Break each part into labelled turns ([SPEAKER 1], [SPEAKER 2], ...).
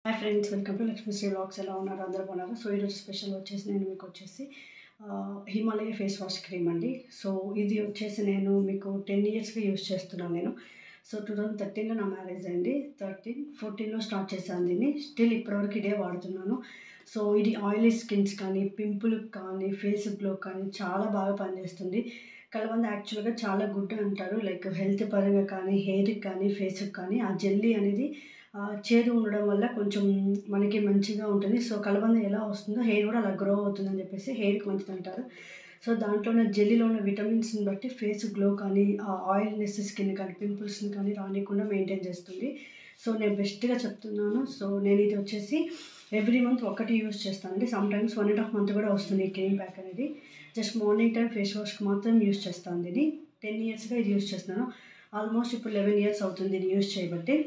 [SPEAKER 1] Hi friends, welcome to Lakshmi Sri vlogs. ఎలా ఉన్నారు? అందరూ బాగున్నారు. సో ఈరోజు స్పెషల్ వచ్చేసి నేను మీకు వచ్చేసి హిమాలయ ఫేస్ వాష్ క్రీమ్ అండి. సో ఇది వచ్చేసి నేను మీకు 10 ఇయర్స్గా యూస్ చేస్తున్నాను నేను. సో 2013లో నా మ్యారేజ్ అయింది. 14లో స్టార్ట్ చేశాను దీన్ని. స్టిల్ ఇప్పటివరకు ఇదే వాడుతున్నాను. సో ఇది ఆయిలీ స్కిన్స్ కానీ, పింపుల్కి కానీ, ఫేస్ గ్లో కానీ చాలా బాగా పనిచేస్తుంది. కలబంద యాక్చువల్గా చాలా గుడ్ అంటారు. లైక్ హెల్త్ పరంగా కానీ, హెయిర్కి కానీ, ఫేస్కి కానీ ఆ జెల్లీ అనేది చేదు ఉండడం వల్ల కొంచెం మనకి మంచిగా ఉంటుంది. సో కలబంద ఎలా వస్తుందో హెయిర్ కూడా అలా గ్రో అవుతుందని చెప్పేసి హెయిర్కి మంచిది అంటారు. సో దాంట్లో ఉన్న జెల్లీలో ఉన్న విటమిన్స్ని బట్టి ఫేస్ గ్లో కానీ, ఆయిల్నెస్ స్కిన్ కానీ, పింపుల్స్ని కానీ రానికుండా మెయింటైన్ చేస్తుంది. సో నేను బెస్ట్గా చెప్తున్నాను. సో నేను ఇది వచ్చేసి ఎవ్రీ మంత్ ఒకటి యూస్ చేస్తానండి. సమ్టైమ్స్ 1.5 మంత్ కూడా వస్తుంది ఈ క్రీమ్ ప్యాక్ అనేది. జస్ట్ మార్నింగ్ టైం ఫేస్ వాష్కి మాత్రం యూస్ చేస్తాను దీన్ని. 10 ఇయర్స్గా ఇది యూస్ చేస్తున్నాను. ఆల్మోస్ట్ ఇప్పుడు 11 ఇయర్స్ అవుతుంది ఇది యూస్ చేయబట్టి.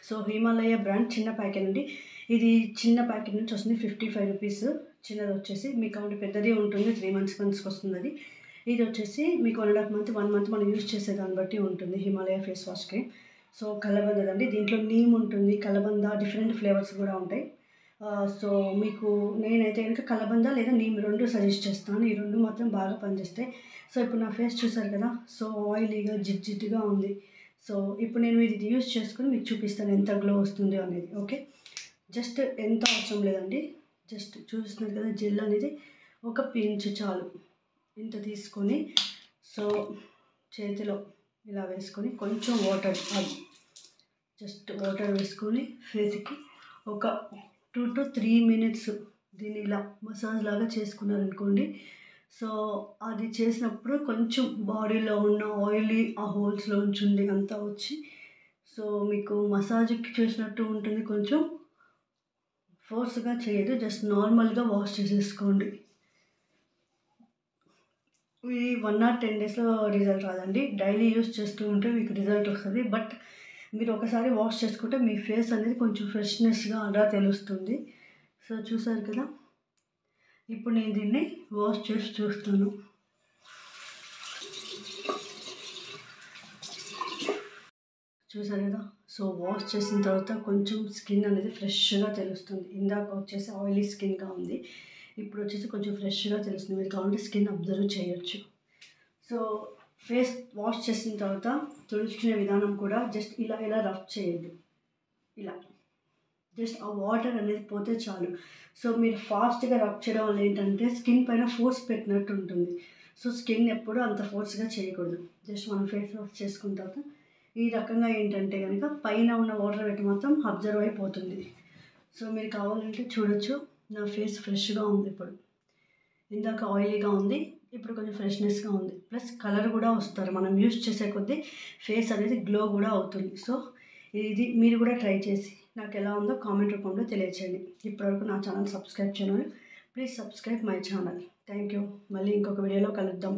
[SPEAKER 1] సో హిమాలయ బ్రాండ్ చిన్న ప్యాకెట్ అండి. ఇది చిన్న ప్యాకెట్ నుంచి వస్తుంది 55 రూపీస్. చిన్నది వచ్చేసి మీకు కావాలంటే పెద్దది ఉంటుంది, 3 months వన్స్కి వస్తుంది అది. ఇది వచ్చేసి మీకు 1.5 మంత్ 1 month మనం యూస్ చేసేదాన్ని బట్టి ఉంటుంది Himalaya face wash cream. So కలబందదండి. దీంట్లో నీమ్ ఉంటుంది, కలబంద, డిఫరెంట్ ఫ్లేవర్స్ కూడా ఉంటాయి. సో మీకు నేనైతే కనుక కలబంద లేదా నీమ్ 2 సజెస్ట్ చేస్తాను. ఈ 2 మాత్రం బాగా పనిచేస్తాయి. సో ఇప్పుడు నా ఫేస్ చూసారు కదా, సో ఆయిలీగా జిడ్డుగా ఉంది. సో ఇప్పుడు నేను ఇది యూస్ చేసుకుని మీకు చూపిస్తాను ఎంత గ్లో వస్తుందో అనేది. ఓకే, జస్ట్ ఎంత అవసరం లేదండి. జస్ట్ చూస్తున్నారు కదా, జెల్ అనేది ఒక పించ్ చాలు. ఇంత తీసుకొని సో చేతిలో ఇలా వేసుకొని కొంచెం వాటర్, జస్ట్ వాటర్ వేసుకొని ఫేస్కి ఒక 2 to 3 minutes దీన్ని ఇలా మసాజ్ లాగా చేసుకున్నారనుకోండి. సో అది చేసినప్పుడు కొంచెం బాడీలో ఉన్న ఆయిలీ ఆ హోల్స్లో ఉంచుండి అంతా వచ్చి సో మీకు మసాజ్కి చేసినట్టు ఉంటుంది. కొంచెం ఫోర్స్గా చేయదు, జస్ట్ నార్మల్గా వాష్ చేసేసుకోండి. ఇది 1 or 10 daysలో రిజల్ట్ రాదండి. డైలీ యూస్ చేస్తూ ఉంటే మీకు రిజల్ట్ వస్తుంది. బట్ మీరు ఒకసారి వాష్ చేసుకుంటే మీ ఫేస్ అనేది కొంచెం ఫ్రెష్నెస్గా అలా తెలుస్తుంది. సో చూసారు కదా, ఇప్పుడు నేను దీన్ని వాష్ చేసి చూస్తాను. చూసారు కదా, సో వాష్ చేసిన తర్వాత కొంచెం స్కిన్ అనేది ఫ్రెష్గా తెలుస్తుంది. ఇందాక వచ్చేసి ఆయిలీ స్కిన్గా ఉంది, ఇప్పుడు వచ్చేసి కొంచెం ఫ్రెష్గా తెలుస్తుంది. మీరు కావాలంటే స్కిన్ అబ్జర్వ్ చేయొచ్చు. సో ఫేస్ వాష్ చేసిన తర్వాత తుడుచుకునే విధానం కూడా జస్ట్ ఇలా రఫ్ చేయద్దు. ఇలా జస్ట్ ఆ వాటర్ అనేది పోతే చాలు. సో మీరు ఫాస్ట్గా రబ్ చేయడం వల్ల ఏంటంటే స్కిన్ పైన ఫోర్స్ పెట్టినట్టు ఉంటుంది. సో స్కిన్ ఎప్పుడు అంత ఫోర్స్గా చేయకూడదు. జస్ట్ మనం ఫేస్ వాష్ చేసుకున్న తర్వాత ఈ రకంగా ఏంటంటే కనుక పైన ఉన్న వాటర్ పెట్టి మాత్రం అబ్జర్వ్ అయిపోతుంది. సో మీరు కావాలంటే చూడొచ్చు, నా ఫేస్ ఫ్రెష్గా ఉంది. ఇప్పుడు ఇందాక ఆయిలీగా ఉంది, ఇప్పుడు కొంచెం ఫ్రెష్నెస్గా ఉంది. ప్లస్ కలర్ కూడా వస్తారు. మనం యూస్ చేసే కొద్దీ ఫేస్ అనేది గ్లో కూడా అవుతుంది. సో ఇది మీరు కూడా ట్రై చేసి నాకు ఎలా ఉందో కామెంట్ రూపంలో తెలియచేయండి. ఇప్పటివరకు నా ఛానల్ సబ్స్క్రైబ్ చేయను, please subscribe my channel. Thank you. మళ్ళీ ఇంకొక వీడియోలో కలుద్దాం.